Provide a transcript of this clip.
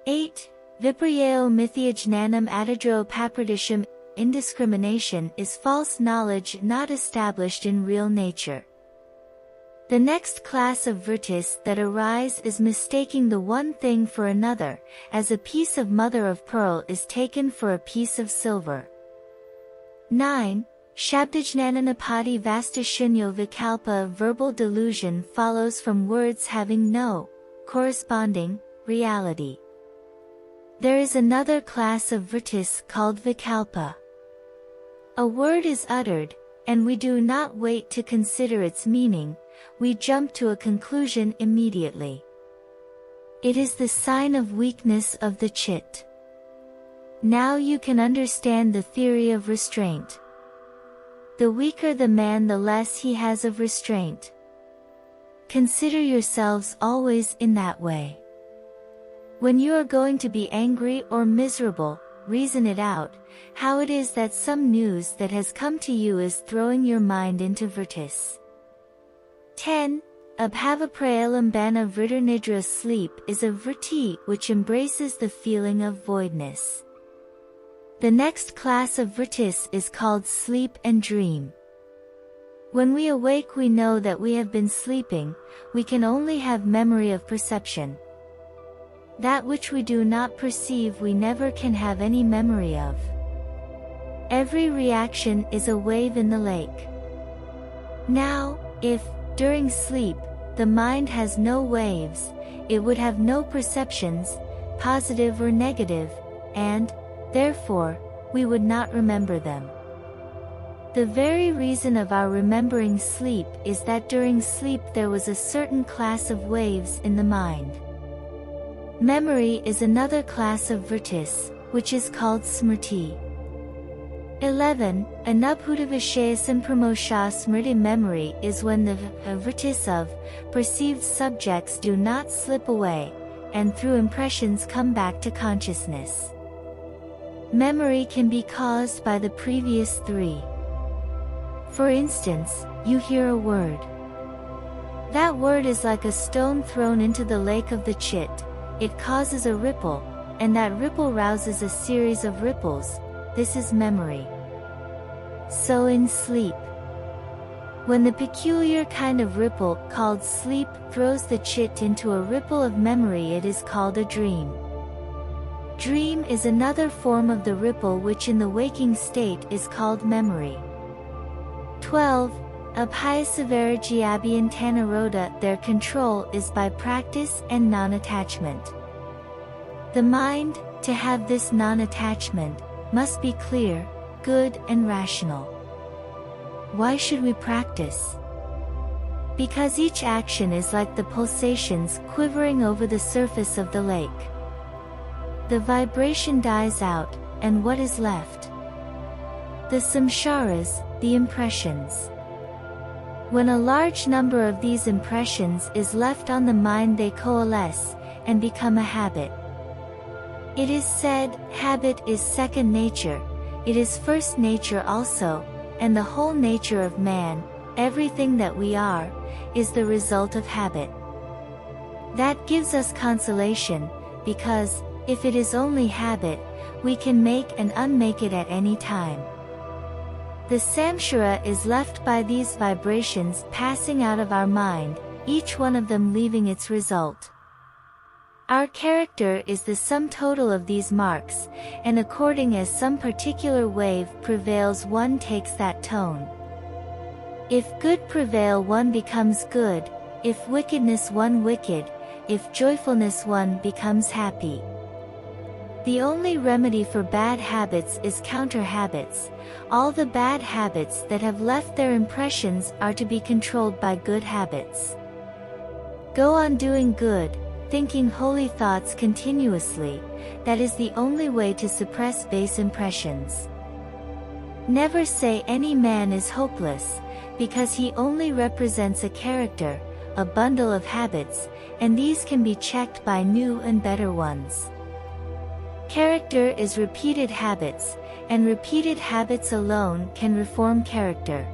8. Viparyao mithyajnanam atadro papradisham. Indiscrimination is false knowledge not established in real nature. The next class of vrittis that arise is mistaking the one thing for another, as a piece of mother of pearl is taken for a piece of silver. 9. Shabdajnananapati vastashunya vikalpa. Verbal delusion follows from words having no corresponding reality. There is another class of vrittis called vikalpa. A word is uttered, and we do not wait to consider its meaning, we jump to a conclusion immediately. It is the sign of weakness of the chit. Now you can understand the theory of restraint. The weaker the man, the less he has of restraint. Consider yourselves always in that way. When you are going to be angry or miserable, reason it out, how it is that some news that has come to you is throwing your mind into vrittis. 10. Abhavaprayalambana vritirnidra. Sleep is a vritti which embraces the feeling of voidness. The next class of vrittis is called sleep and dream. When we awake, we know that we have been sleeping, we can only have memory of perception. That which we do not perceive we never can have any memory of. Every reaction is a wave in the lake. Now, if, during sleep, the mind has no waves, it would have no perceptions, positive or negative, and, therefore, we would not remember them. The very reason of our remembering sleep is that during sleep there was a certain class of waves in the mind. Memory is another class of vrittis, which is called smrti. 11. Anubhutavishayasambhramosha smriti. Memory is when the vrittis of perceived subjects do not slip away, and through impressions come back to consciousness. Memory can be caused by the previous three. For instance, you hear a word. That word is like a stone thrown into the lake of the chit. It causes a ripple, and that ripple rouses a series of ripples. This is memory. So in sleep, when the peculiar kind of ripple called sleep throws the chit into a ripple of memory, it is called a dream. Dream is another form of the ripple which in the waking state is called memory. 12. Abhayasavarajiabhyantanaroda. Their control is by practice and non-attachment. The mind, to have this non-attachment, must be clear, good and rational. Why should we practice? Because each action is like the pulsations quivering over the surface of the lake. The vibration dies out, and what is left? The samskaras, the impressions. When a large number of these impressions is left on the mind, they coalesce, and become a habit. It is said, habit is second nature, it is first nature also, and the whole nature of man, everything that we are, is the result of habit. That gives us consolation, because, if it is only habit, we can make and unmake it at any time. The samskara is left by these vibrations passing out of our mind, each one of them leaving its result. Our character is the sum total of these marks, and according as some particular wave prevails, one takes that tone. If good prevail, one becomes good, if wickedness, one wicked, if joyfulness, one becomes happy. The only remedy for bad habits is counter habits. All the bad habits that have left their impressions are to be controlled by good habits. Go on doing good, thinking holy thoughts continuously. That is the only way to suppress base impressions. Never say any man is hopeless, because he only represents a character, a bundle of habits, and these can be checked by new and better ones. Character is repeated habits, and repeated habits alone can reform character.